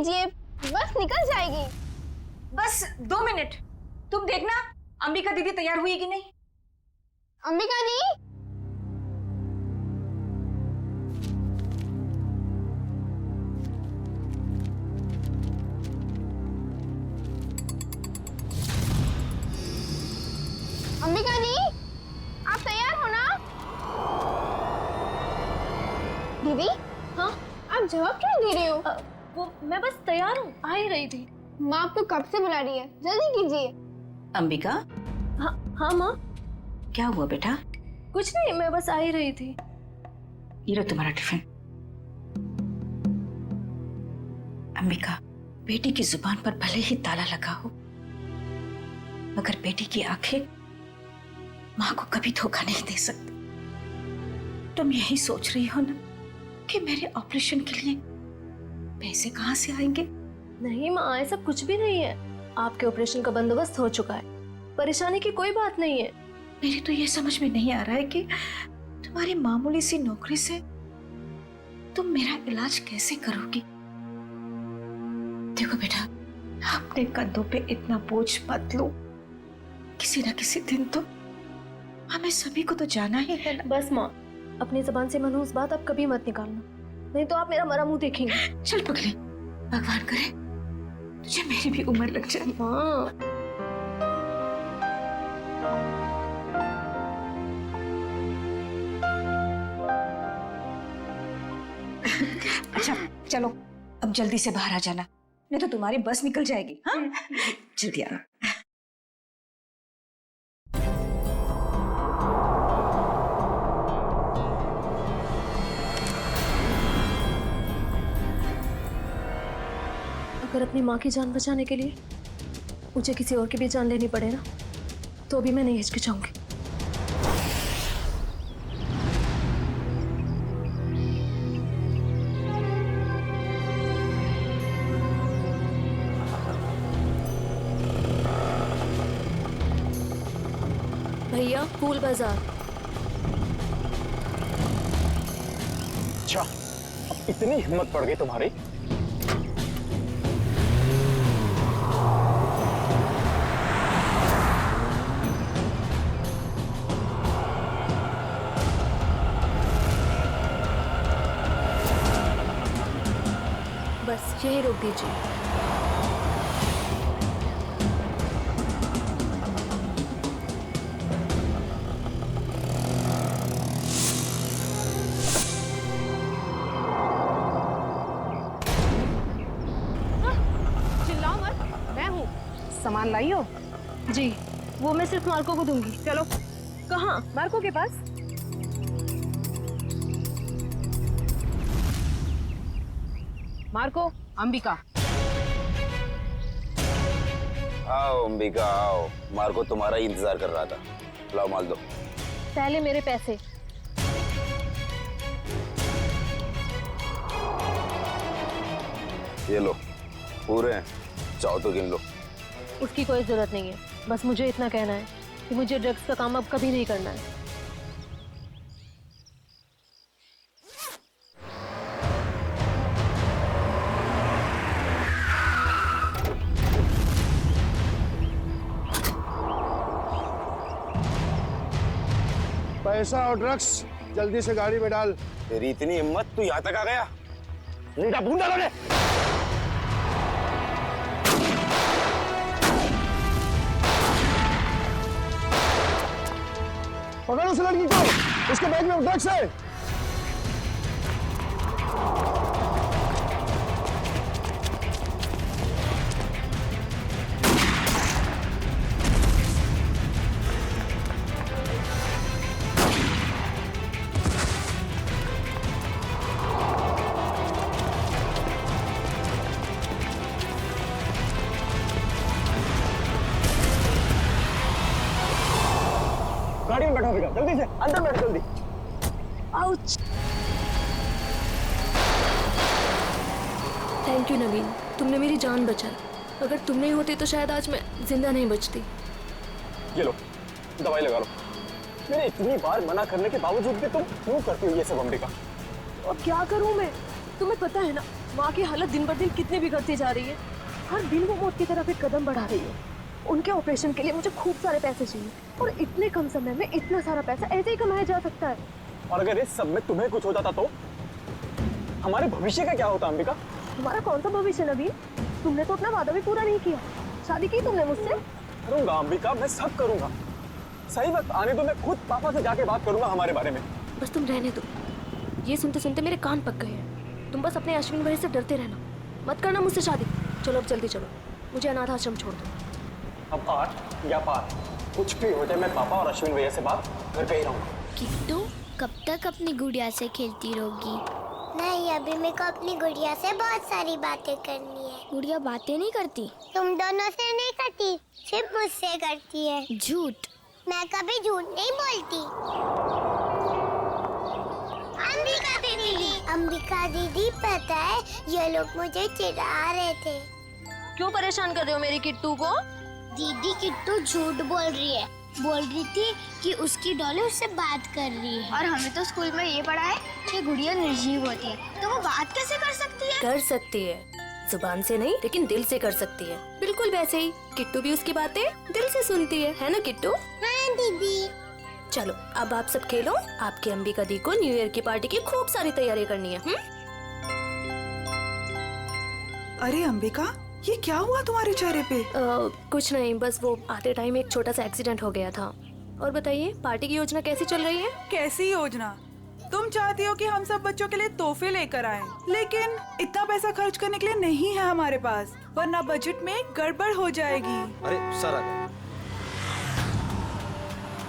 कीजिए, बस निकल जाएगी। बस 2 मिनट, तुम देखना अंबिका दीदी तैयार हुई कि नहीं। अंबिका दी, अंबिका दी, आप तैयार हो ना? दीदी, हाँ आप जवाब क्यों दे रही हो? वो मैं बस तैयार हूँ, आ ही रही थी। माँ आपको कब से बुला रही है, जल्दी कीजिए। अंबिका, हाँ हाँ माँ, क्या हुआ बेटा? कुछ नहीं, मैं बस आ ही रही थी। ये लो तुम्हारा टिफिन। अंबिका, बेटी की जुबान पर भले ही ताला लगा हो, मगर बेटी की आंखें माँ को कभी धोखा नहीं दे सकती। तुम यही सोच रही हो ना कि मेरे ऑपरेशन के लिए पैसे कहाँ से आएंगे? नहीं माँ, ऐसा कुछ भी नहीं है। आपके ऑपरेशन का बंदोबस्त हो चुका है, परेशानी की कोई बात नहीं है। मेरे तो ये समझ में नहीं आ रहा है कि तुम्हारी मामूली सी नौकरी से तुम मेरा इलाज कैसे करोगी। देखो बेटा, अपने कंधों पे इतना बोझ मत लो। किसी ना किसी दिन तो हमें सभी को तो जाना ही है ना। बस माँ, अपनी जबान से मनहूस बात आप कभी मत निकालना, नहीं तो आप मेरा मरा मुंह देखेंगे। चल पगली, भगवान करे तुझे मेरी भी उम्र लग जाए। हाँ अच्छा चलो, अब जल्दी से बाहर आ जाना, नहीं तो तुम्हारी बस निकल जाएगी। हाँ जल्दी आना। अगर अपनी माँ की जान बचाने के लिए मुझे किसी और की भी जान लेनी पड़े ना, तो भी मैं नहीं हिचकिचाऊंगी। भैया, फूल बाजार। अच्छा, अब इतनी हिम्मत पड़ गई तुम्हारी? बस यही रोक दीजिए। चिल्लाओ मत, मैं हूँ। सामान लाई हो? जी, वो मैं सिर्फ मार्को को दूंगी। चलो। कहाँ? मार्को के पास। मार्को, अंबिका। आओ अंबिका आओ, मार्को तुम्हारा ही इंतजार कर रहा था। लाओ माल दो। पहले मेरे पैसे। ये लो, पूरे हैं, चाहो तो गिन लो। उसकी कोई जरूरत नहीं है, बस मुझे इतना कहना है कि मुझे ड्रग्स का काम अब कभी नहीं करना है। पैसा और ड्रग्स जल्दी से गाड़ी में डाल। तेरी इतनी हिम्मत, तू यहाँ तक आ गया? नीटा भून डालो ने। पकड़ो उस लड़की को, उसके बैग में ड्रग्स है। गाड़ी में बैठो बेटा, जल्दी से अंदर बैठ जल्दी। आउच! थैंक यू नवीन, तुमने मेरी जान बचाई। अगर तुम नहीं होती तो शायद आज मैं जिंदा नहीं बचती। ये लो, दवाई लगा लो। मैंने इतनी बार मना करने के बावजूद भी तुम क्यों करती हो ये सब अंबिका? और क्या करूं मैं? तुम्हें पता है ना, माँ की हालत दिन ब दिन कितनी बिगड़ती जा रही है। हर दिन वो मौत की तरफ एक कदम बढ़ा रही है। उनके ऑपरेशन के लिए मुझे खूब सारे पैसे चाहिए और इतने कम समय में इतना सारा पैसा ऐसे ही कमाया जा सकता है। और अगर इस सब में तुम्हें कुछ हो जाता तो हमारे भविष्य का क्या होता अंबिका? तुम्हारा कौन सा भविष्य नवीन? तुमने तो अपना वादा भी पूरा नहीं किया। शादी की तुमने मुझसे? करूंगा अंबिका, मैं सब करूंगा। सही वक्त आने दो, मैं खुद पापा से जाके बात करूंगा हमारे बारे में। बस तुम रहने दो। ये सुनते सुनते मेरे कान पक गए हैं। तुम बस अपने अश्विन भाई से डरते रहना, मत करना मुझसे शादी। चलो अब जल्दी चलो, मुझे अनाथ आश्रम छोड़ दो। अब आर या पार, कुछ भी हो जाए मैं पापा और अश्विन भैया से बात घर पे ही रहूंगा। किट्टू, कब तक अपनी गुड़िया से खेलती रहोगी? नहीं, अभी मेरे को अपनी गुड़िया से बहुत सारी बातें करनी है। गुड़िया बातें नहीं करती? तुम दोनों से नहीं करती, सिर्फ मुझसे करती है। झूठ। मैं कभी झूठ नहीं बोलती। अंबिका दीदी, पता है ये लोग मुझे चिढ़ा रहे थे। क्यों परेशान कर रहे हो मेरी किट्टू को? दीदी, किट्टू झूठ बोल रही है। बोल रही थी कि उसकी डॉली उससे बात कर रही है। और हमें तो स्कूल में ये पढ़ा है कि गुड़िया निर्जीव होती है, तो वो बात कैसे कर सकती है? कर सकती है, जुबान से नहीं लेकिन दिल से कर सकती है। बिल्कुल वैसे ही किट्टू भी उसकी बातें दिल से सुनती है ना किट्टू? हाँ दीदी। चलो अब आप सब खेलो। आपकी अंबिका दी को न्यू ईयर की पार्टी की खूब सारी तैयारी करनी है। अरे अंबिका, ये क्या हुआ तुम्हारे चेहरे पे? कुछ नहीं, बस वो आते टाइम एक छोटा सा एक्सीडेंट हो गया था। और बताइए पार्टी की योजना कैसी चल रही है? कैसी योजना? तुम चाहती हो कि हम सब बच्चों के लिए तोहफे लेकर आएं, लेकिन इतना पैसा खर्च करने के लिए नहीं है हमारे पास, वरना बजट में गड़बड़ हो जाएगी। अरे सर आ गए।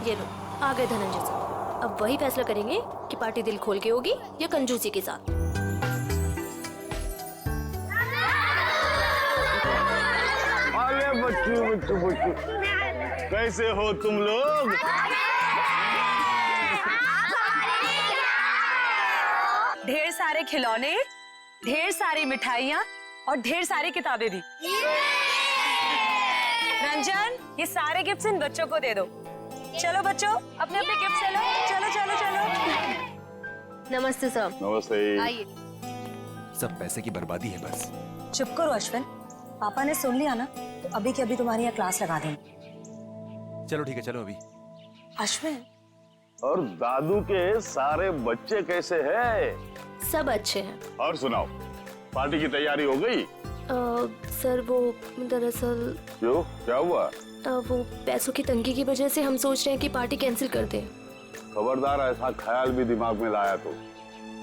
ये लो, आ गए धनंजय साहब। अब वही फैसला करेंगे कि पार्टी दिल खोल के होगी या कंजूसी के साथ। अरे बच्चू, कैसे हो तुम लोग? ढेर सारे खिलौने, ढेर सारी मिठाइयाँ और ढेर सारी किताबें भी। रंजन, ये सारे गिफ्ट्स इन बच्चों को दे दो। चलो बच्चों, अपने अपने गिफ्ट ले लो। चलो चलो चलो। नमस्ते सर। नमस्ते। आइए। सब पैसे की बर्बादी है बस। चुप करो अश्विन, पापा ने सुन लिया ना तो अभी के अभी तुम्हारी यहाँ क्लास लगा देंगे। चलो ठीक है, चलो अभी। अश्विन, और दादू के सारे बच्चे कैसे हैं? सब अच्छे हैं। और सुनाओ, पार्टी की तैयारी हो गई? सर वो दरअसल क्यों, क्या हुआ? वो पैसों की तंगी की वजह से हम सोच रहे हैं कि पार्टी कैंसिल कर दें। खबरदार ऐसा ख्याल भी दिमाग में लाया तो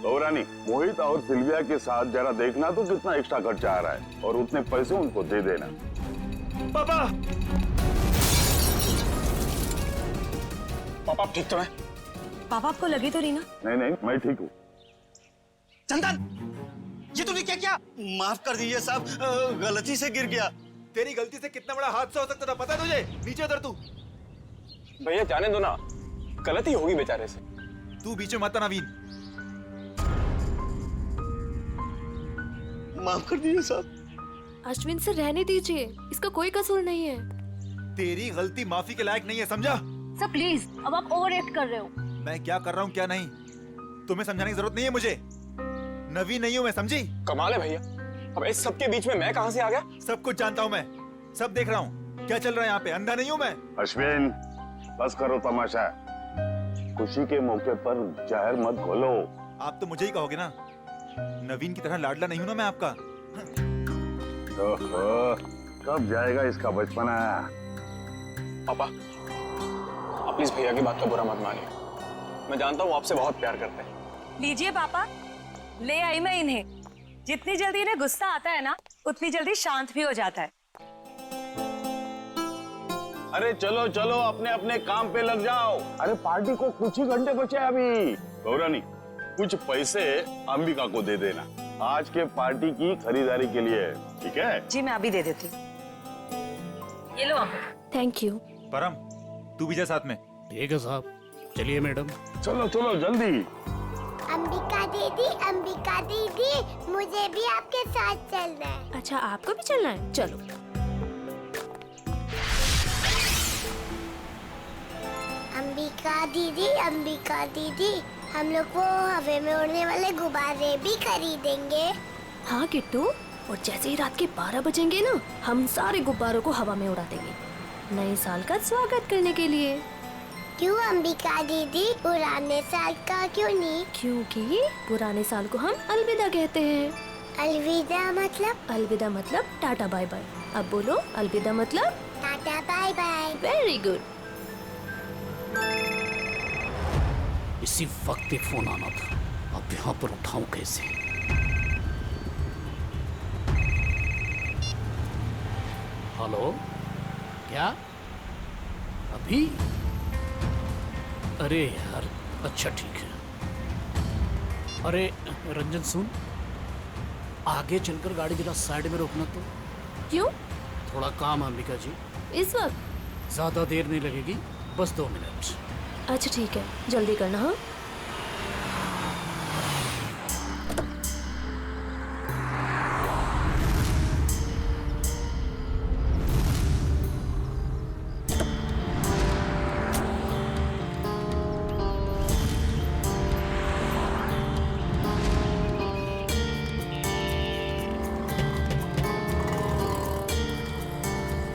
गौरानी, मोहित और सिल्विया के साथ जरा देखना तो कितना एक्स्ट्रा खर्चा आ रहा है और उतने पैसे उनको दे देना। पापा, पापा आप ठीक तो हैं? पापा आपको लगी तो रही ना? नहीं नहीं, मैं ठीक हूँ। चंदन, ये तूने क्या किया? माफ कर दीजिए साहब, गलती से गिर गया। तेरी गलती से कितना बड़ा हादसा हो सकता था पता है तुझे? नीचे उतर तू। भैया जाने दो ना, गलती होगी बेचारे से। तू बीच में मत आना नवीन। माफ कर दीजिए साहब। अश्विन से रहने दीजिए, इसका कोई कसूर नहीं है। तेरी गलती माफी के लायक नहीं है, समझा? सर प्लीज, अब आप ओवर एक्ट कर रहे हो। मैं क्या कर रहा हूँ क्या नहीं, तुम्हें समझाने की जरूरत नहीं है मुझे। नवीन नहीं हूँ मैं, समझी? कमाल है भैया, अब इस सब के बीच में मैं कहाँ से आ गया? सब कुछ जानता हूँ मैं, सब देख रहा हूँ क्या चल रहा है यहाँ पे, अंधा नहीं हूँ मैं। अश्विन, बस करो तमाशा। खुशी के मौके पर जहर मत घोलो। आप तो मुझे ही कहोगे ना, नवीन की तरह लाडला नहीं हूँ ना मैं आपका। ओहो, कब जाएगा इसका बचपना? पापा, आप प्लीज भैया की बात का बुरा मत मानिए। मैं जानता हूँ आपसे बहुत प्यार करते हैं। लीजिए पापा, ले आई मैं इन्हें। जितनी जल्दी इन्हें गुस्सा आता है ना, उतनी जल्दी शांत भी हो जाता है। अरे चलो चलो, अपने अपने काम पे लग जाओ। अरे पार्टी को कुछ ही घंटे बचे अभी। गौरानी, कुछ पैसे अंबिका को दे देना आज के पार्टी की खरीदारी के लिए, ठीक है? जी मैं अभी दे देती हूँ। ये लो अंबिका। Thank you. परम, तू भी जा साथ में। ठीक है साहब, चलिए मैडम। चलो चलो जल्दी। अंबिका दीदी, मुझे भी आपके साथ चलना है। अच्छा, आपको भी चलना है? चलो। अंबिका दीदी, हम लोग वो हवा में उड़ने वाले गुब्बारे भी खरीदेंगे। हाँ किट्टू, और जैसे ही रात के 12 बजेंगे ना, हम सारे गुब्बारों को हवा में उड़ा देंगे, नए साल का स्वागत करने के लिए। क्यों अंबिका दीदी, पुराने साल का क्यों नहीं? क्योंकि पुराने साल को हम अलविदा कहते हैं। अलविदा मतलब? अलविदा मतलब टाटा बाय बाय। अब बोलो अलविदा मतलब? Tata bye bye. Very good. इसी वक्त पे फोन आना था, अब यहाँ पर उठाऊं कैसे? हेलो, क्या अभी? अरे यार, अच्छा ठीक है। अरे रंजन सुन, आगे चलकर गाड़ी जरा साइड में रोकना तो। क्यों? थोड़ा काम है अंबिका जी। इस वक्त? ज्यादा देर नहीं लगेगी, बस 2 मिनट। अच्छा ठीक है, जल्दी करना। हाँ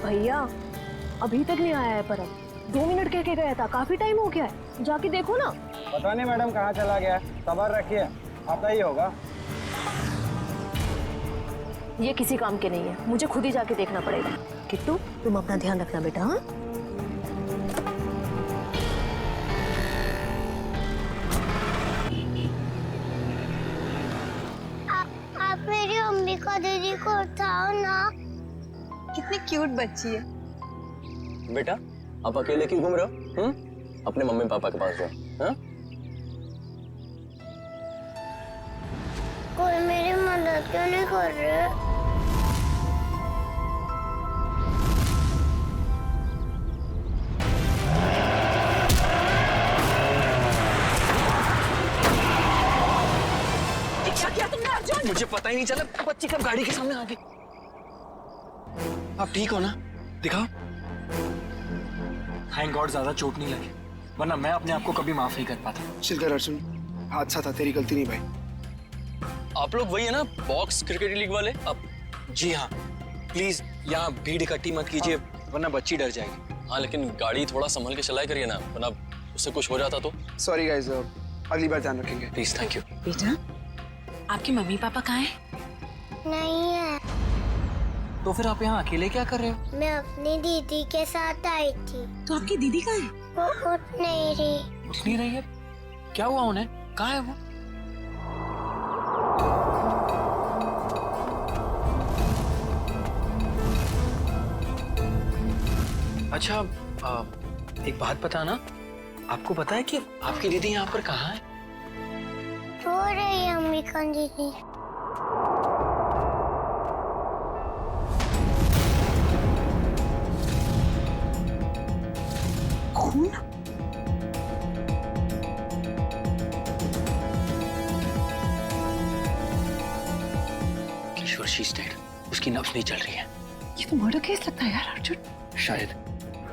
भैया, अभी तक नहीं आया है परम। 2 मिनट कह के गया था, काफी टाइम हो गया है, जाके देखो ना। पता नहीं मैडम कहाँ चला गया, सबर रखिए, आता ही होगा। ये किसी काम के नहीं है, मुझे खुद ही जाके देखना पड़ेगा। किट्टू, तुम अपना ध्यान रखना बेटा। हाँ आप मेरी अंबिका दीदी को उठाओ ना। कितनी क्यूट बच्ची है। बेटा, आप अकेले क्यों घूम रहे हो? अपने मम्मी पापा के पास जाओ। हाँ? कोई मेरी मदद क्यों नहीं कर रहे? क्या किया तुमने अर्जुन? मुझे पता ही नहीं चला, बच्ची कब गाड़ी के सामने आ गई। आप ठीक हो ना? दिखाओ। थैंक गॉड ज्यादा चोट नहीं लगी, वरना मैं अपने आप को कभी माफ नहीं कर पाता। चिल कर अर्जुन, हादसा था, तेरी गलती नहीं भाई। आप लोग वही है ना, बॉक्स क्रिकेट लीग वाले? अब जी हाँ, प्लीज यहाँ भीड़ इकट्ठी मत कीजिए, वरना बच्ची डर जाएगी। हाँ, लेकिन गाड़ी थोड़ा संभल के चलाया करिए ना, वरना उससे कुछ हो जाता तो। सॉरी गाइस, अगली बार ध्यान रखेंगे। Please, thank you. बेटा, आपके मम्मी पापा कहाँ हैं? नहीं है। तो फिर आप यहाँ अकेले क्या कर रहे हो? मैं अपनी दीदी के साथ आई थी। तो आपकी दीदी कहाँ है? वो उठ नहीं रही। उठ नहीं रही है? क्या हुआ उन्हें? कहाँ है वो? अच्छा, एक बात बताना, आपको पता है कि आपकी दीदी यहाँ पर कहाँ है? रो रही है अंबिका दीदी। खून? किशोर, शी इज डेड। उसकी नब्ज नहीं चल रही है। ये तो मर्डर केस लगता है यार अर्जुन। शायद।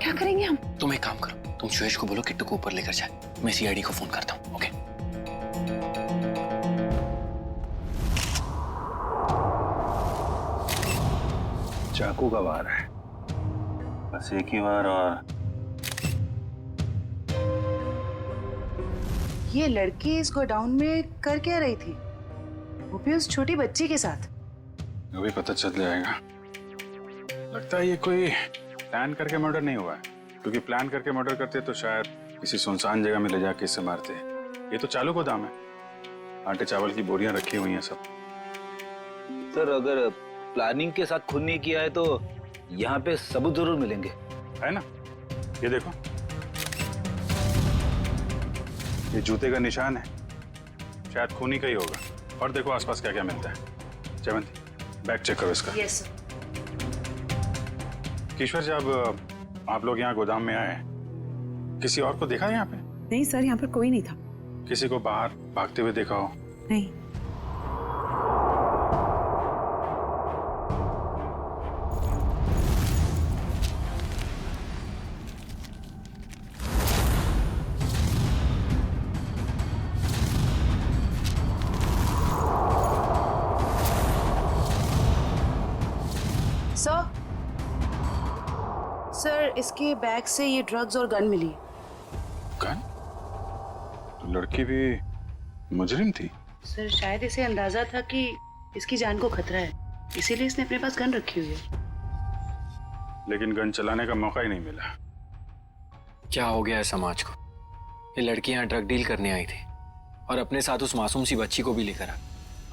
क्या करेंगे हम? तुम एक काम करो, तुम सुयश को बोलो किट्टू को ऊपर लेकर जाए, मैं सीआईडी को फोन करता हूँ। ओके? चाकू का वार है, बस एक ही बार। और ये लड़की इस गोडाउन में कर क्या रही थी, वो भी उस छोटी बच्ची के साथ? अभी पता चल जाएगा। लगता है ये कोई प्लान करके मर्डर नहीं हुआ है, क्योंकि प्लान करके मर्डर करते तो शायद किसी सुनसान जगह में ले जाके इससे मारते। ये तो चालू गोदाम है, आटे चावल की बोरियां रखी हुई हैं सब। सर, अगर प्लानिंग के साथ खून नहीं किया है तो यहाँ पे सबूत जरूर मिलेंगे, है ना? ये देखो, ये जूते का निशान है, शायद खूनी का ही होगा। और देखो आसपास क्या क्या मिलता है। जयवंती, बैग चेक करो इसका। Yes sir. किशोर, जब आप लोग यहाँ गोदाम में आए, किसी और को देखा यहाँ पे? नहीं सर, यहाँ पर कोई नहीं था। किसी को बाहर भागते हुए देखा हो? नहीं। सर इसके बैग से ये ड्रग्स और गन मिली। गन? तो लड़की भी मुजरिम थी। सर शायद इसे अंदाजा था कि इसकी जान को खतरा है, इसीलिए इसने अपने पास गन रखी हुई है। लेकिन गन चलाने का मौका ही नहीं मिला। क्या हो गया है समाज को? ये लड़की यहाँ ड्रग डील करने आई थी और अपने साथ उस मासूम सी बच्ची को भी लेकर आ।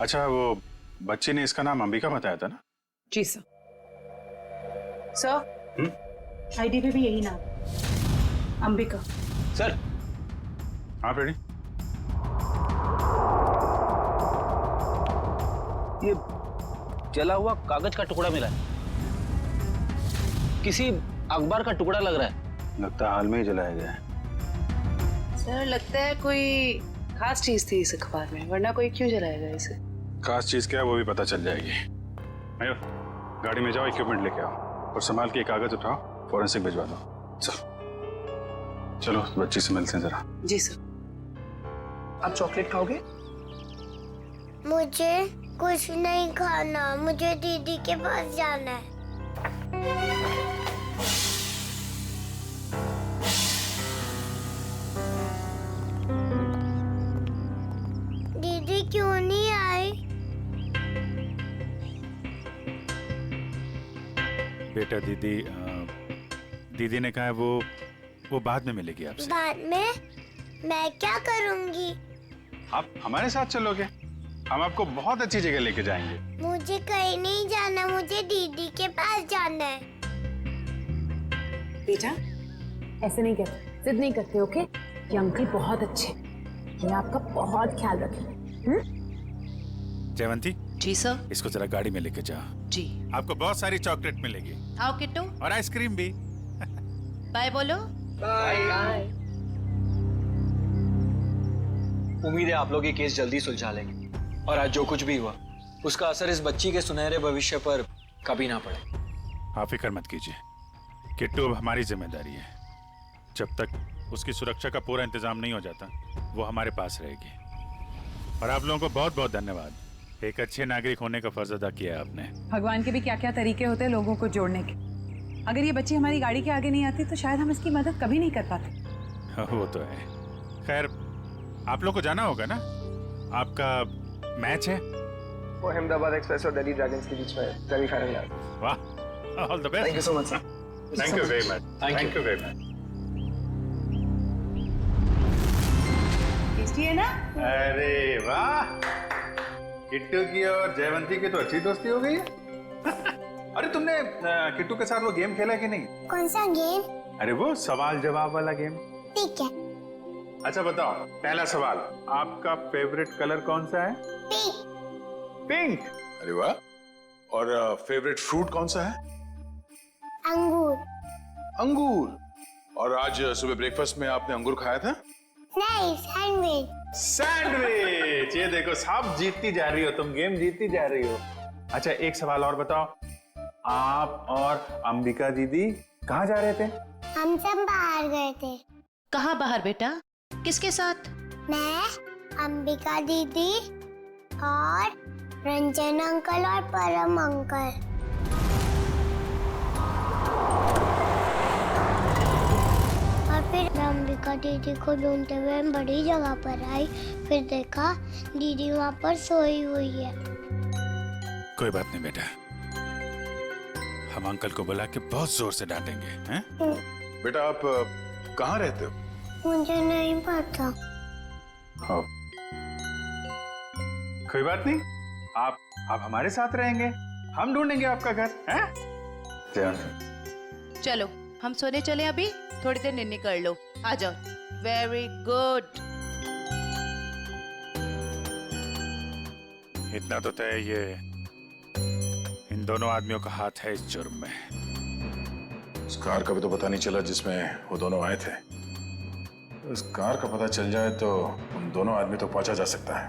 अच्छा, वो बच्ची ने इसका नाम अंबिका बताया था ना? जी सर। सर आईडी पे भी यही नाम, अंबिका। सर। हाँ फ्रेडी। ये जला हुआ कागज का टुकड़ा मिला है, किसी अखबार का टुकड़ा लग रहा है। लगता है हाल में ही जलाया गया है। सर लगता है कोई खास चीज थी इस अखबार में, वरना कोई क्यों जलाएगा इसे। खास चीज क्या है वो भी पता चल जाएगी। मयूर, गाड़ी में जाओ, इक्विपमेंट लेके आओ और संभाल के कागज उठाओ, फॉरेंसिक भिजवा दो। चलो बच्ची से मिलते हैं जरा। जी सर। आप चॉकलेट खाओगे? मुझे कुछ नहीं खाना, मुझे दीदी के पास जाना है। दीदी क्यों नहीं आई? बेटा दीदी ने कहा है वो बाद में मिलेगी आपसे। बाद में? मैं क्या करूंगी? आप हमारे साथ चलोगे, हम आपको बहुत अच्छी जगह लेके जाएंगे। मुझे कहीं नहीं जाना, मुझे दीदी के पास जाना है। बेटा ऐसे नहीं कहते, जिद नहीं करते, ओके? ये अंकल बहुत अच्छे, ये आपका बहुत ख्याल रखेंगे। जयवंती। जी सर। इसको जरा गाड़ी में लेके जाओ। जी। आपको बहुत सारी चॉकलेट मिलेगी। आओ किट्टू। और आइसक्रीम भी। बाय बोलो। बाय। उम्मीद है आप लोग ये केस जल्दी सुलझा लेंगे और आज जो कुछ भी हुआ उसका असर इस बच्ची के सुनहरे भविष्य पर कभी ना पड़े। आप फिक्र मत कीजिए, किट्टू अब हमारी जिम्मेदारी है। जब तक उसकी सुरक्षा का पूरा इंतजाम नहीं हो जाता वो हमारे पास रहेगी। और आप लोगों को बहुत बहुत धन्यवाद, एक अच्छे नागरिक होने का फर्ज अदा किया है आपने। भगवान के भी क्या क्या तरीके होते हैं लोगों को जोड़ने के। अगर ये बच्ची हमारी गाड़ी के आगे नहीं आती तो शायद हम इसकी मदद कभी नहीं कर पाते। वो तो है। खैर आप लोग को जाना होगा ना, आपका मैच है। वो अहमदाबाद एक्सप्रेस और दिल्ली ड्रैगन्स के बीच में सेमीफाइनल है। वाह, all the best. Thank you so much sir. Thank you very much. Thank you very much. Tasty है ना? अरे वाह, किट्टू की और जयवंती की तो अच्छी दोस्ती हो गई है। अरे तुमने किट्टू के साथ वो गेम खेला कि नहीं? कौन सा गेम? अरे वो सवाल जवाब वाला गेम। ठीक है। अच्छा बताओ, पहला सवाल, आपका फेवरेट कलर कौन सा है? पिंक। पिंक। अरे वाह। और फेवरेट फ्रूट कौन सा है? अंगूर। अंगूर। और आज सुबह ब्रेकफास्ट में आपने अंगूर खाया था? नहीं, सैंडविच। सैंडविच। ये देखो, सब जीतती जा रही हो तुम, गेम जीतती जा रही हो। अच्छा एक सवाल और बताओ, आप और अंबिका दीदी कहाँ जा रहे थे? हम सब बाहर गए थे। कहाँ बाहर बेटा? किसके साथ? मैं, अंबिका दीदी और रंजन अंकल और परम अंकल। और फिर मैं अंबिका दीदी को ढूंढते हुए बड़ी जगह पर आई, फिर देखा दीदी वहाँ पर सोई हुई है। कोई बात नहीं बेटा, हम अंकल को बुला के बहुत जोर से डांटेंगे, हैं? बेटा आप कहाँ रहते हो? मुझे नहीं पता। हाँ। कोई बात नहीं, आप हमारे साथ रहेंगे, हम ढूंढेंगे आपका घर, हैं? चलो हम सोने चले, अभी थोड़ी देर निन्नी कर लो, आ जाओ। Very good. इतना तो तय, ये इन दोनों आदमियों का हाथ है इस जुर्म में। उस कार का भी तो पता नहीं चला जिसमें वो दोनों आए थे। उस कार का पता चल जाए तो उन दोनों आदमी तो पहुंचा जा सकता है।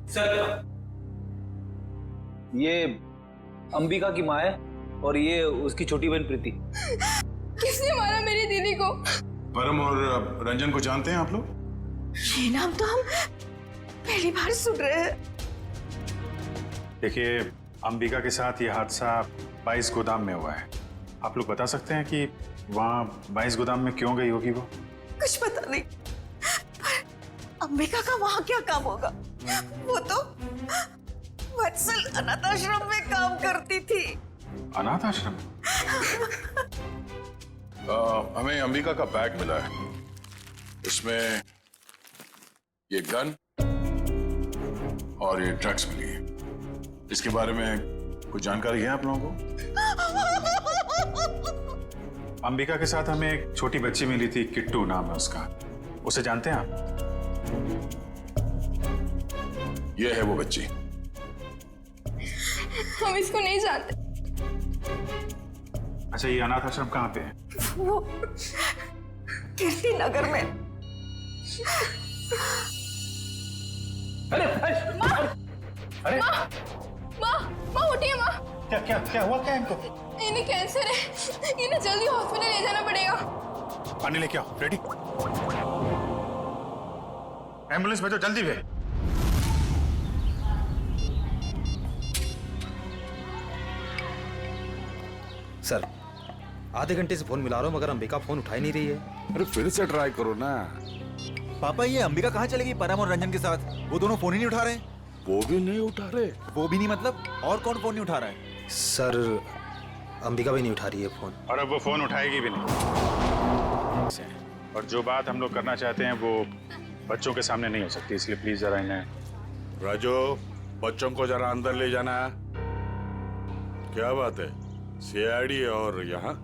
सर, ये अंबिका की माँ है और ये उसकी छोटी बहन प्रीति। किसने मारा मेरी दीदी को? परम और रंजन को जानते हैं आप लोग? ये नाम तो हम पहली बार सुन रहे हैं। देखिए, अंबिका के साथ ये हादसा 22 गोदाम में हुआ है। आप लोग बता सकते हैं कि वहाँ 22 गोदाम में क्यों गई होगी वो? कुछ पता नहीं, अंबिका का वहाँ क्या काम होगा? वो तो वत्सल अनाथ आश्रम में काम करती थी। अनाथ आश्रम? हमें अंबिका का बैग मिला है, इसमें ये गन और ये ड्रग्स मिली है। इसके बारे में कुछ जानकारी है आप लोगों को? अंबिका के साथ हमें एक छोटी बच्ची मिली थी, किट्टू नाम है उसका। उसे जानते हैं आप? ये है वो बच्ची। हम इसको नहीं जानते। अच्छा, ये अनाथ आश्रम कहाँ पे है? वो कीर्ति नगर में। अरे माँ उठिए माँ। क्या हुआ? क्या इनको? इन्हें कैंसर है, इन्हें जल्दी हॉस्पिटल ले जाना पड़ेगा। पानी लेके आओ। रेडी? एम्बुलेंस भेजो जल्दी भेज। सर, आधे घंटे से फोन मिला रहा हूँ मगर अंबिका फोन उठा ही नहीं रही है। अरे फिर से ट्राई करो ना। पापा, ये अंबिका कहाँ चलेगी परम और रंजन के साथ? वो दोनों फोन ही नहीं उठा रहे। वो भी नहीं उठा रहे? वो भी नहीं मतलब? और कौन फोन नहीं उठा रहा है? सर, अंबिका भी नहीं उठा रही है फोन। और अब वो फोन उठाएगी भी नहीं। और जो बात हम लोग करना चाहते हैं वो बच्चों के सामने नहीं हो सकती, इसलिए प्लीज जरा इन्हें। राजू, बच्चों को जरा अंदर ले जाना। क्या बात है? सीआईडी और यहाँ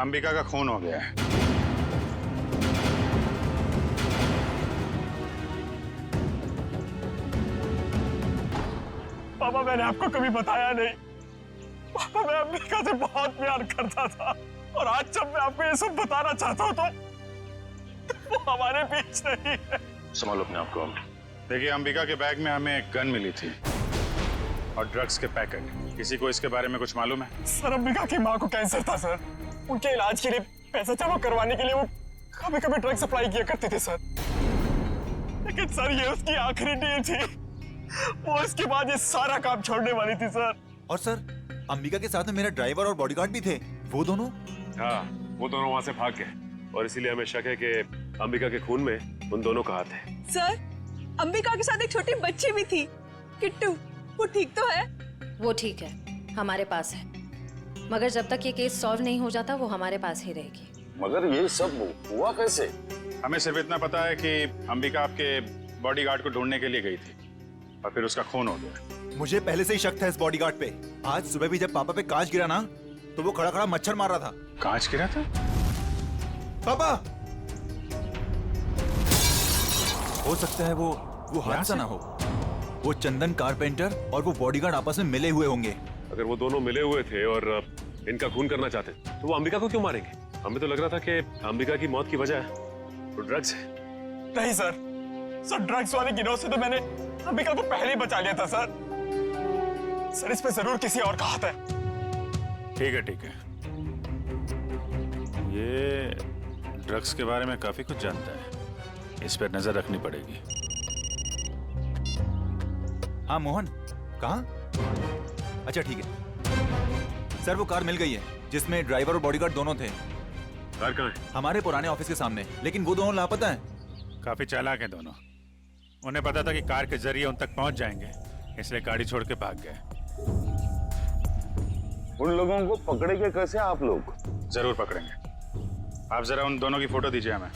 अंबिका का खून हो गया है। पापा, मैंने आपको कभी बताया नहीं। पापा, मैं अंबिका से बहुत प्यार करता था और आज जब मैं आपको ये सब बताना चाहता हूँ तो वो हमारे बीच नहीं है। संभालो अपने आप को। देखिए, अंबिका के बैग में हमें एक गन मिली थी और ड्रग्स के पैकेट। किसी को इसके बारे में कुछ मालूम है? सर, अंबिका की माँ को कैंसर था सर। उनके इलाज के लिए पैसा जमा करवाने के लिए वो कभी कभी ड्रग सप्लाई किया करती थी सर। लेकिन सर, ये उसकी आखिरी डील थी। वो इसके बाद ये सारा काम छोड़ने वाली थी सर। और सर, अंबिका के साथ में मेरा ड्राइवर और बॉडीगार्ड भी थे। वो दोनों? हाँ, वो दोनों वहाँ से भाग गए और इसीलिए हमें शक है कि अंबिका के खून में उन दोनों का हाथ है। सर, अंबिका के साथ एक छोटी बच्ची भी थी, किट्टू। वो ठीक तो है? वो ठीक है, हमारे पास है। मगर जब तक ये केस सॉल्व नहीं हो जाता वो हमारे पास ही रहेगी। मगर ये सब हुआ कैसे? हमें सिर्फ इतना पता है कि अंबिका आपके बॉडीगार्ड को ढूंढने के लिए गई थी और फिर उसका खून हो गया। मुझे पहले से ही शक था इस बॉडीगार्ड पे। आज सुबह भी जब पापा पे कांच गिरा ना, तो वो खड़ा खड़ा मच्छर मार रहा था। कांच गिरा था? पापा, हो सकता है वो हादसा ना हो। वो चंदन कारपेंटर और वो बॉडीगार्ड आपस में मिले हुए होंगे। अगर वो दोनों मिले हुए थे और इनका खून करना चाहते तो वो अंबिका को क्यों मारेंगे? हमें तो लग रहा था कि अंबिका की मौत की वजह तो ड्रग्स है। नहीं सर, ड्रग्स वाले गिरोह से तो मैंने अंबिका को पहले ही बचा लिया था सर। सर, इस पे जरूर किसी और का हाथ है। ठीक है, ठीक है। ये ड्रग्स के बारे में काफी कुछ जानता है, इस पर नजर रखनी पड़ेगी। हाँ मोहन, कहाँ? अच्छा ठीक है सर, वो कार मिल गई है जिसमें ड्राइवर और बॉडीगार्ड दोनों थे। कार कहाँ है? हमारे पुराने ऑफिस के सामने, लेकिन वो दोनों लापता हैं। काफी चालाक हैं दोनों। उन्हें पता था कि कार के जरिए उन तक पहुंच जाएंगे, इसलिए गाड़ी छोड़ के भाग गए। उन लोगों को पकड़ेंगे कैसे आप लोग? जरूर पकड़ेंगे। आप जरा उन दोनों की फोटो दीजिए हमें।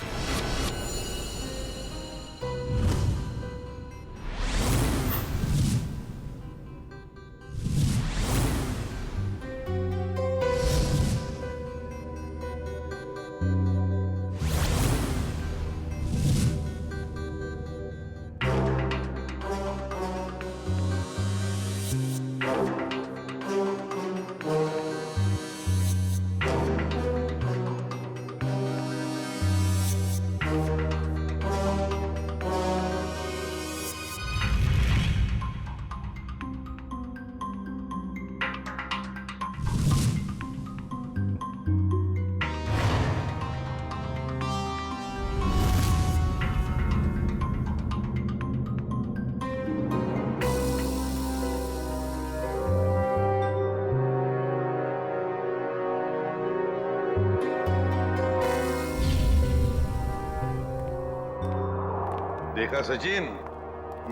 देखा सचिन,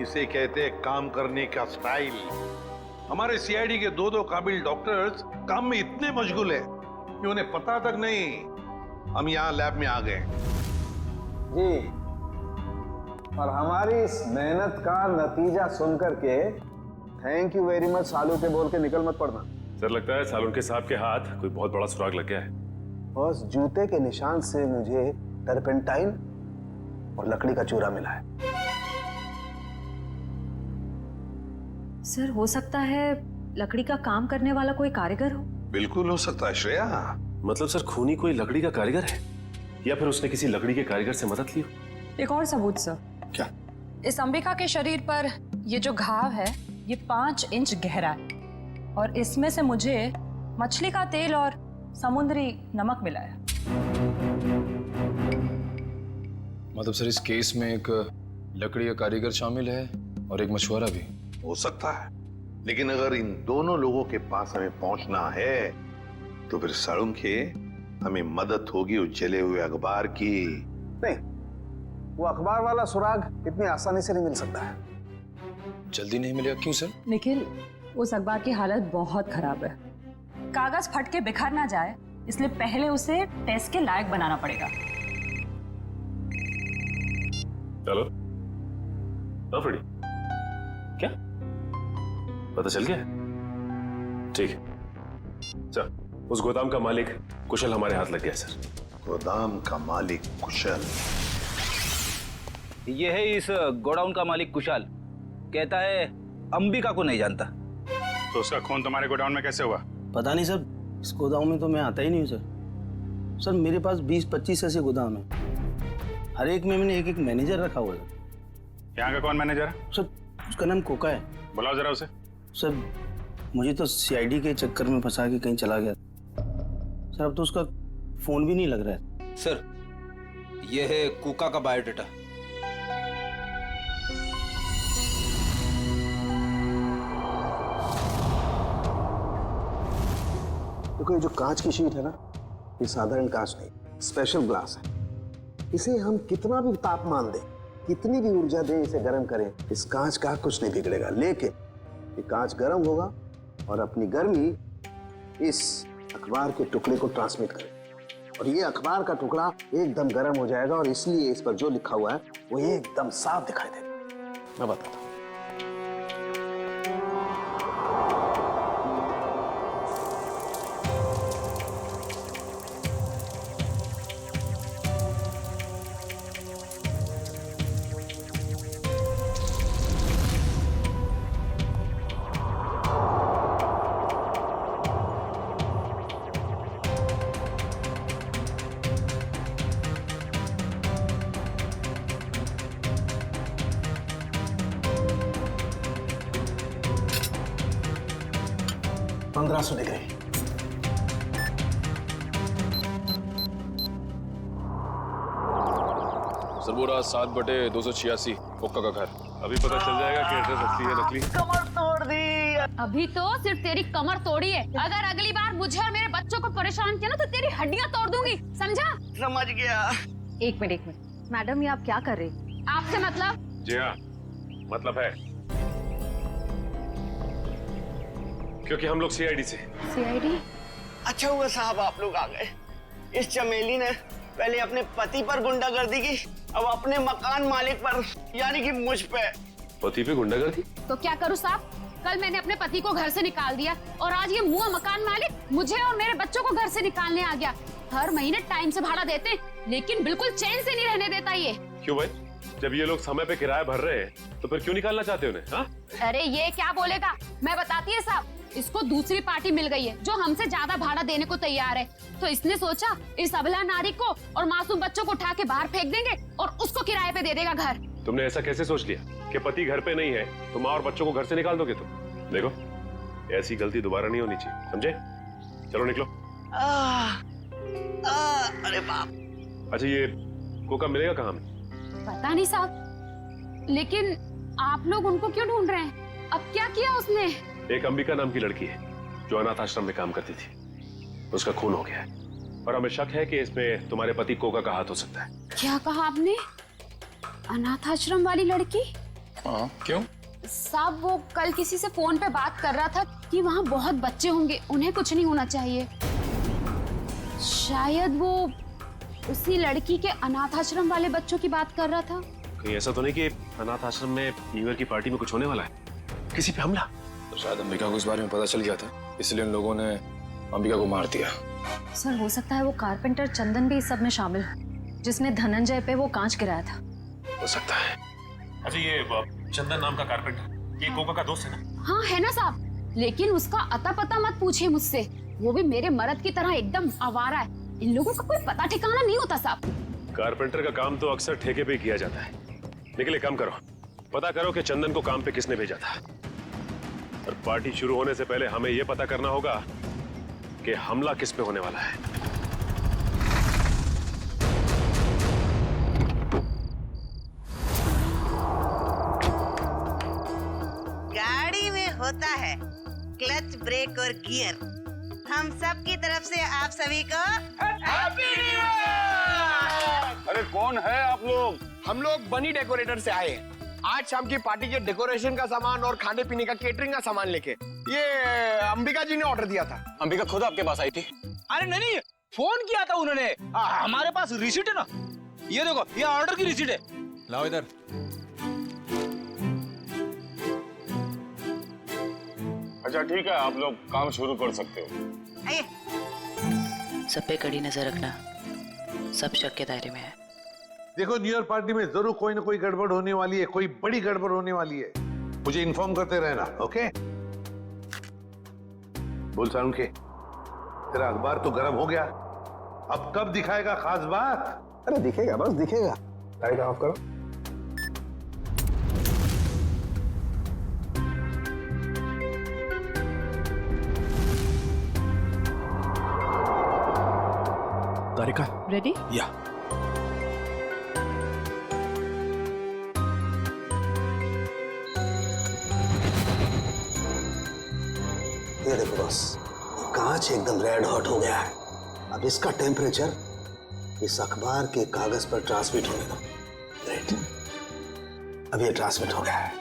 इसे कहते हैं काम करने का स्टाइल। हमारे सीआईडी के दो काबिल डॉक्टर्स काम में इतने मशगूल है कि उन्हें पता तक नहीं हम यहाँ लैब में आ गए। जी, और हमारी इस मेहनत का नतीजा सुन करके थैंक यू वेरी मच सालू के बोल के निकल मत पड़ना। सर लगता है सालुंके साहब के हाथ कोई बहुत बड़ा सुराग लग गया है। बस जूते के निशान से मुझे टर्पेंटाइन और लकड़ी का चूरा मिला है। सर हो सकता है लकड़ी का काम करने वाला कोई कारीगर हो। बिल्कुल हो सकता है श्रेया। मतलब सर खूनी कोई लकड़ी का कारीगर है या फिर उसने किसी लकड़ी के कारीगर से मदद ली? एक और सबूत सर। क्या? इस अंबिका के शरीर पर ये जो घाव है ये 5 इंच गहरा है और इसमें से मुझे मछली का तेल और समुद्री नमक मिला है। मतलब सर इस केस में एक लकड़ी का कारीगर शामिल है और एक मछुआरा भी हो सकता है, लेकिन अगर इन दोनों लोगों के पास हमें पहुंचना है तो फिर सालुंके हमें मदद होगी उस जले हुए अखबार की। नहीं, वो अखबार वाला सुराग इतनी आसानी से नहीं मिल सकता है। जल्दी नहीं मिलेगा? क्यों सर? निखिल, उस अखबार की हालत बहुत खराब है। कागज फट के बिखर ना जाए इसलिए पहले उसे टेस्ट के लायक बनाना पड़ेगा। चलो फ्रेडी, क्या पता चल गया? ठीक है, चल उस गोदाम का मालिक कुशल हमारे हाथ लग गया सर। गोदाम का मालिक कुशल? ये है इस गोडाउन का मालिक कुशाल। कहता है अंबिका को नहीं जानता। तो उसका खून तुम्हारे गोडाउन में कैसे हुआ? पता नहीं सर, इस गोदाम में तो मैं आता ही नहीं हूँ सर। सर मेरे पास 20-25 ऐसे गोदाम है, हर एक में मैंने एक मैनेजर रखा हुआ है। यहाँ का कौन मैनेजर है? सर उसका नाम कोका है। बुलाओ जरा उसे। सर मुझे तो सीआईडी के चक्कर में फंसा के कहीं चला गया सर, अब तो उसका फोन भी नहीं लग रहा है। सर ये है कोका का बायोडाटा। देखो, ये जो कांच की शीट है ना, ये साधारण कांच नहीं, स्पेशल ग्लास है। इसे हम कितना भी तापमान दें, कितनी भी ऊर्जा दें, इसे गर्म करें, इस कांच का कुछ नहीं बिगड़ेगा। लेकिन ये कांच गर्म होगा और अपनी गर्मी इस अखबार के टुकड़े को ट्रांसमिट करेगा और ये अखबार का टुकड़ा एकदम गर्म हो जाएगा और इसलिए इस पर जो लिखा हुआ है वो एकदम साफ दिखाई देगा। मैं बताता हूँ। डिग्री। सर वो रहा 7/286 कोका का घर। अभी पता चल जाएगा कि एड्रेस असली है नकली। कमर तोड़ दी। अभी तो सिर्फ तेरी कमर तोड़ी है, अगर अगली बार मुझे और मेरे बच्चों को परेशान किया ना तो तेरी हड्डियां तोड़ दूंगी, समझा? समझ गया। एक मिनट मैडम, ये आप क्या कर रही? आपसे मतलब? जी हाँ, मतलब है, क्योंकि हम लोग सीआईडी से। सीआईडी? अच्छा हुआ साहब आप लोग आ गए। इस चमेली ने पहले अपने पति पर गुंडागर्दी की, अब अपने मकान मालिक पर, यानी कि मुझ पे। पति पे गुंडागर्दी? तो क्या करूँ साहब? कल मैंने अपने पति को घर से निकाल दिया और आज ये मुआ मकान मालिक मुझे और मेरे बच्चों को घर से निकालने आ गया। हर महीने टाइम से भाड़ा देते लेकिन बिल्कुल चैन से नहीं रहने देता ये। क्यों भाई? जब ये लोग समय पे किराया भर रहे हैं तो फिर क्यों निकालना चाहते उन्हें? हाँ? अरे ये क्या बोलेगा, मैं बताती है साहब, इसको दूसरी पार्टी मिल गई है जो हमसे ज्यादा भाड़ा देने को तैयार है, तो इसने सोचा इस अबला नारी को और मासूम बच्चों को उठा के बाहर फेंक देंगे और उसको किराए पे दे देगा घर। तुमने ऐसा कैसे सोच लिया कि पति घर पे नहीं है तो माँ और बच्चों को घर से निकाल दोगे तुम? देखो ऐसी गलती दोबारा नहीं होनी चाहिए, समझे? चलो निकलो। अरे बाप। अच्छा ये कोका मिलेगा कहाँ में? पता नहीं साहब, लेकिन आप लोग उनको क्यों ढूंढ रहे हैं? अब क्या किया उसने? एक अंबिका नाम की लड़की है जो अनाथ आश्रम में काम करती थी, उसका खून हो गया है और हमें शक है कि इसमें तुम्हारे पति कोका का हाथ हो सकता है। क्या कहा आपने? अनाथ आश्रम वाली लड़की? हाँ, क्यों? साहब वो कल किसी से फोन पे बात कर रहा था कि वहाँ बहुत बच्चे होंगे, उन्हें कुछ नहीं होना चाहिए। शायद वो उसी लड़की के अनाथ आश्रम वाले बच्चों की बात कर रहा था। कहीं ऐसा तो नहीं कि अनाथ आश्रम में न्यू ईयर की पार्टी में कुछ होने वाला है, किसी पे हमला? तो शायद अंबिका को इस बारे में पता चल गया था, इसलिए उन लोगों ने अंबिका को मार दिया। सर हो सकता है वो कारपेंटर चंदन भी इस सब में शामिल हो, जिसने धनंजय पे वो कांच गिराया था। हो सकता है। अच्छा ये चंदन नाम का कारपेंटर, ये कोका का दोस्त है ना? हाँ है ना साहब, लेकिन उसका अता पता मत पूछिए मुझसे, वो भी मेरे मर्द की तरह एकदम आवारा है। इन लोगों का कोई पता ठिकाना नहीं होता साहब। कारपेंटर का काम तो अक्सर ठेके पे किया जाता है। निकले काम करो, पता करो कि चंदन को काम पे किसने भेजा था, और पार्टी शुरू होने से पहले हमें यह पता करना होगा कि हमला किस पे होने वाला है। गाड़ी में होता है क्लच, ब्रेक और गियर। हम सब की तरफ से आप सभी को हैप्पी न्यू ईयर। अरे कौन है आप लोग? हम लोग बनी डेकोरेटर से आए हैं। आज शाम की पार्टी के डेकोरेशन का सामान और खाने पीने का केटरिंग का सामान लेके। ये अंबिका जी ने ऑर्डर दिया था। अंबिका खुद आपके पास आई थी? अरे नहीं, फोन किया था उन्होंने। हमारे पास रिसीट है ना, ये देखो, ये ऑर्डर की रिसीट है। लाओ इधर। अच्छा ठीक है, आप लोग काम शुरू कर सकते हो। सब पे कड़ी नजर रखना, सब शक के दायरे में है। देखो न्यू ईयर पार्टी में जरूर कोई ना कोई गड़बड़ होने वाली है, कोई बड़ी गड़बड़ होने वाली है। मुझे इन्फॉर्म करते रहना, ओके? बोल सारुण के, तेरा अखबार तो गर्म हो गया, अब कब दिखाएगा खास बात? अरे दिखेगा, बस दिखेगा। लाइट ऑफ करो। तारिका रेडी? या ये देखो बस, कांच एकदम रेड हॉट हो गया है। अब इसका टेम्परेचर इस अखबार के कागज पर ट्रांसमिट होने दो। ग्रेट, अब ये ट्रांसमिट हो गया है।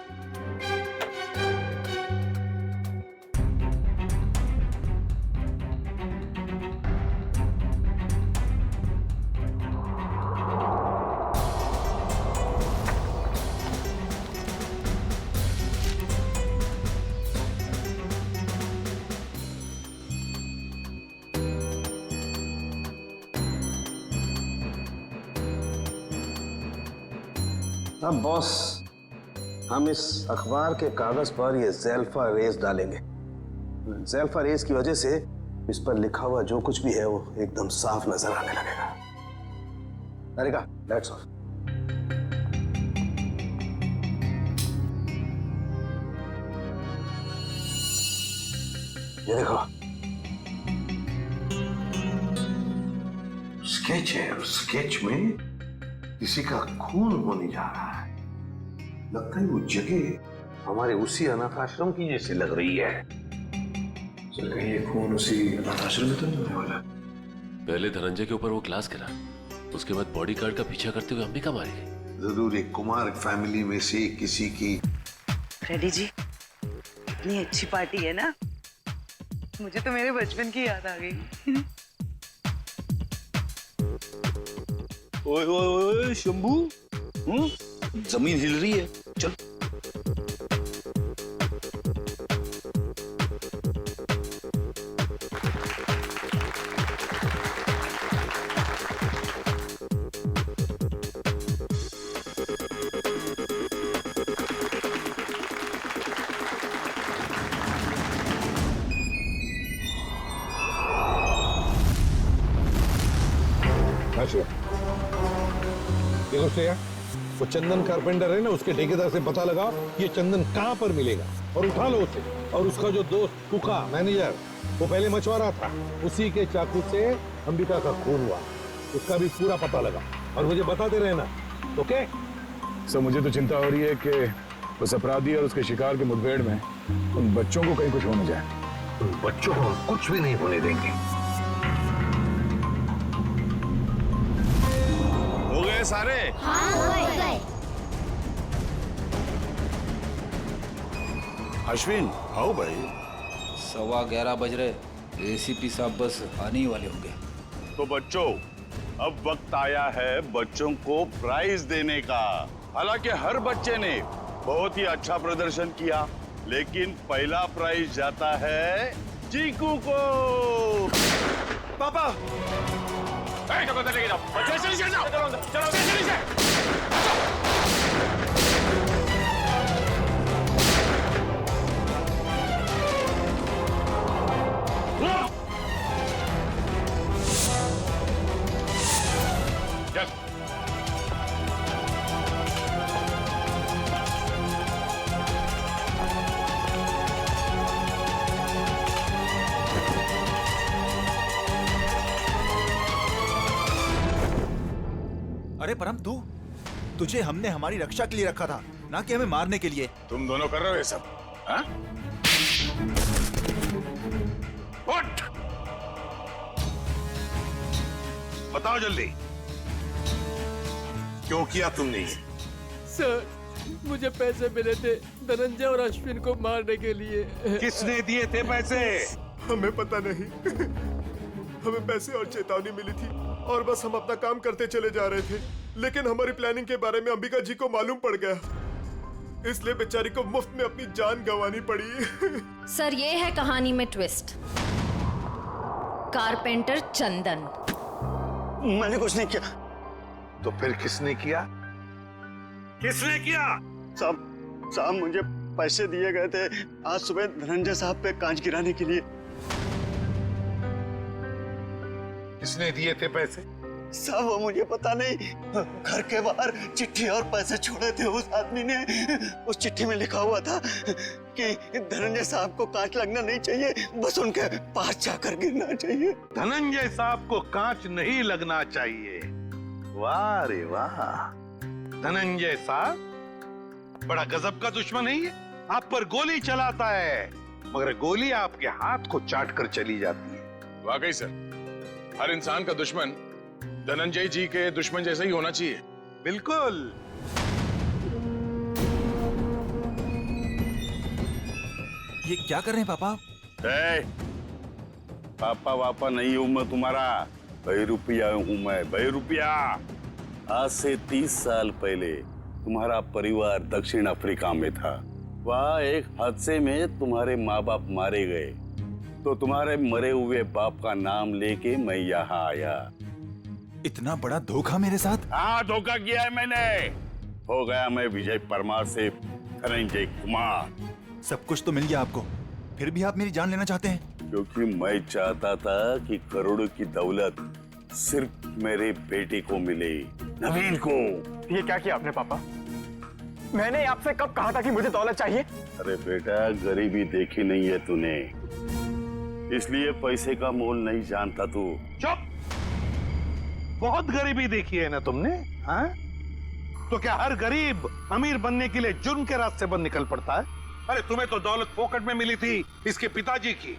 अब बॉस, हम इस अखबार के कागज पर ये ज़ेल्फा रेस डालेंगे। ज़ेल्फा रेस की वजह से इस पर लिखा हुआ जो कुछ भी है वो एकदम साफ नजर आने लगेगा। तारिका, लाइट्स ऑफ। ये देखो, स्केच है, और स्केच में किसी का खून होने जा रहा है। लगता है वो जगह हमारे उसी अनाथ आश्रम की जैसी लग रही है। चल कहीं ये खून उसी अनाथ आश्रम में तो नहीं होने वाला? पहले धनंजय के ऊपर वो ग्लास गिरा, उसके बाद बॉडीगार्ड का पीछा करते हुए अंबिका मारी गई। जरूर एक कुमार फैमिली में से किसी की। रेडी जी, इतनी अच्छी पार्टी है ना, मुझे तो मेरे बचपन की याद आ गई। ओए ओए ओए शंभू, जमीन हिल रही है, चल। देखो श्रेया, वो चंदन कारपेंटर है ना, उसके ठेकेदार से पता लगाओ ये चंदन कहाँ पर मिलेगा और उठा लो उसे। और उसका जो दोस्त कुका मैनेजर, वो पहले मछुआरा था, उसी के चाकू से अंबिका का खून हुआ, उसका भी पूरा पता लगा और मुझे बताते रहना, ओके? सर मुझे तो चिंता हो रही है कि उस अपराधी और उसके शिकार के मुठभेड़ में उन बच्चों को कहीं कुछ हो न जाए। उन बच्चों को कुछ भी नहीं होने देंगे। हो गए सारे? हाँ, हो गए। अश्विन आओ भाई। 11:15 बज रहे, एसीपी साहब बस आने ही वाले होंगे। तो बच्चों, अब वक्त आया है बच्चों को प्राइज देने का। हालांकि हर बच्चे ने बहुत ही अच्छा प्रदर्शन किया, लेकिन पहला प्राइज जाता है चीकू को। पापा लेके जाओ, चलो चलो अरे परम, तुझे हमने हमारी रक्षा के लिए रखा था, ना कि हमें मारने के लिए। तुम दोनों कर रहे हो ये सब, हाँ? उठ! बताओ जल्दी, क्यों किया तुमने ये? सर, मुझे पैसे मिले थे धनंजय और अश्विन को मारने के लिए। किसने दिए थे पैसे? हमें पता नहीं। हमें पैसे और चेतावनी मिली थी और बस हम अपना काम करते चले जा रहे थे, लेकिन हमारी प्लानिंग के बारे में अंबिका जी को मालूम पड़ गया, इसलिए बेचारी को मुफ्त में अपनी जान गंवानी पड़ी। सर, ये है कहानी में ट्विस्ट। कारपेंटर चंदन। मैंने कुछ नहीं किया। तो फिर किसने किया? किसने किया? साहब मुझे पैसे दिए गए थे आज सुबह धनंजय साहब पे कांच गिराने के लिए। किसने दिए थे पैसे? साहब वो मुझे पता नहीं, घर के बाहर चिट्ठी और पैसे छोड़े थे उस आदमी ने। उस चिट्ठी में लिखा हुआ था कि धनंजय साहब को कांच लगना नहीं चाहिए, बस उनके पास जाकर गिरना चाहिए। धनंजय साहब को कांच नहीं लगना चाहिए। वाह रे वाह, धनंजय साहब बड़ा गजब का दुश्मन है ये। आप पर गोली चलाता है, मगर गोली आपके हाथ को चाट कर चली जाती है। वाकई सर, हर इंसान का दुश्मन धनंजय जी के दुश्मन जैसा ही होना चाहिए। बिल्कुल। ये क्या कर रहे हैं पापा? पापा वापा नहीं हूं मैं तुम्हारा, बहरूपिया हूं मैं, बहरूपिया। आज से 30 साल पहले तुम्हारा परिवार दक्षिण अफ्रीका में था। वहाँ एक हादसे में तुम्हारे माँ बाप मारे गए, तो तुम्हारे मरे हुए बाप का नाम लेके मैं यहाँ आया। इतना बड़ा धोखा मेरे साथ? हाँ, धोखा किया है मैंने। हो गया मैं विजय परमार से धनंजय कुमार। सब कुछ तो मिल गया आपको, फिर भी आप मेरी जान लेना चाहते हैं? क्योंकि मैं चाहता था कि करोड़ों की दौलत सिर्फ मेरे बेटे को मिले, नवीन को। ये क्या किया आपने पापा? मैंने आपसे कब कहा था कि मुझे दौलत चाहिए? अरे बेटा, गरीबी देखी नहीं है तूने, इसलिए पैसे का मोल नहीं जानता तू। चुप! बहुत गरीबी देखी है ना तुमने, हाँ? तो क्या हर गरीब अमीर बनने के लिए जुर्म के रास्ते पर निकल पड़ता है? अरे तुम्हें तो दौलत फोकट में मिली थी इसके पिताजी की,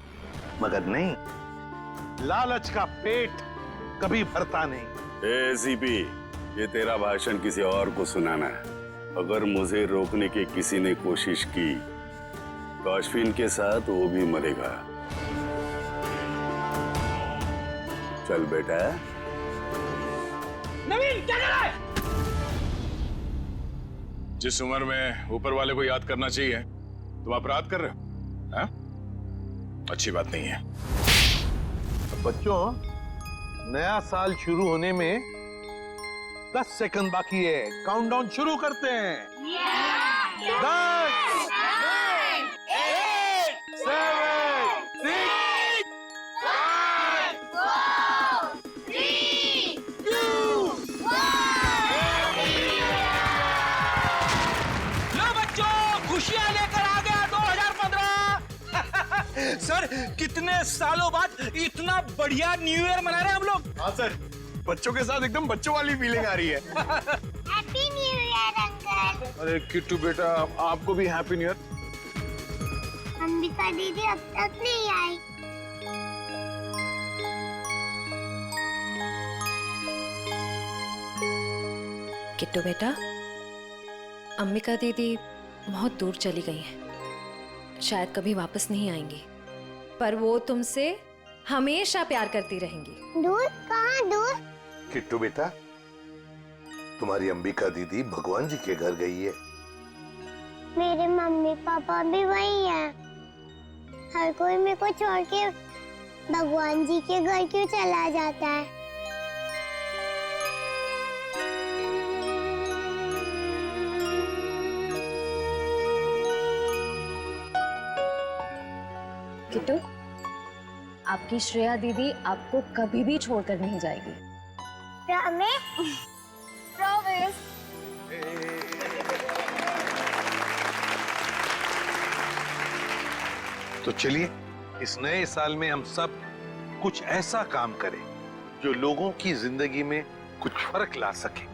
मगर नहीं, लालच का पेट कभी भरता नहीं। एसीपी, ये तेरा भाषण किसी और को सुनाना है। अगर मुझे रोकने की किसी ने कोशिश की तो अश्विन के साथ वो भी मरेगा। चल बेटा। नवीन, क्या कर रहा है? जिस उम्र में ऊपर वाले को याद करना चाहिए तुम अपराध कर रहे हो, हाँ? अच्छी बात नहीं है। बच्चों, नया साल शुरू होने में 10 सेकंड बाकी है। काउंटडाउन शुरू करते हैं। 10, 9, 8, 7, 6, 5, 4, 3, 2, 1। लो बच्चों, खुशियां लेकर आ गया 2015। सर, कितने सालों बाद इतना बढ़िया न्यू ईयर मना रहे हैं हम लोग। हाँ सर, बच्चों के साथ एकदम बच्चों वाली फीलिंग आ रही है। Happy new year uncle. अरे किट्टू बेटा, आपको भी हैप्पी न्यू ईयर। अंबिका दीदी अब तक नहीं आई। किट्टू बेटा, अंबिका दीदी बहुत दूर चली गई हैं। शायद कभी वापस नहीं आएंगी, पर वो तुमसे हमेशा प्यार करती रहेंगी। दूर? कहाँ दूर? किट्टू बेटा, तुम्हारी अंबिका दीदी भगवान जी के घर गई है। मेरे मम्मी पापा भी वही है। हर कोई मेरे को छोड़ के भगवान जी के घर क्यों चला जाता है? किट्टू, आपकी श्रेया दीदी आपको कभी भी छोड़कर नहीं जाएगी। प्रॉमिस? प्रॉमिस। तो चलिए इस नए साल में हम सब कुछ ऐसा काम करें जो लोगों की जिंदगी में कुछ फर्क ला सके।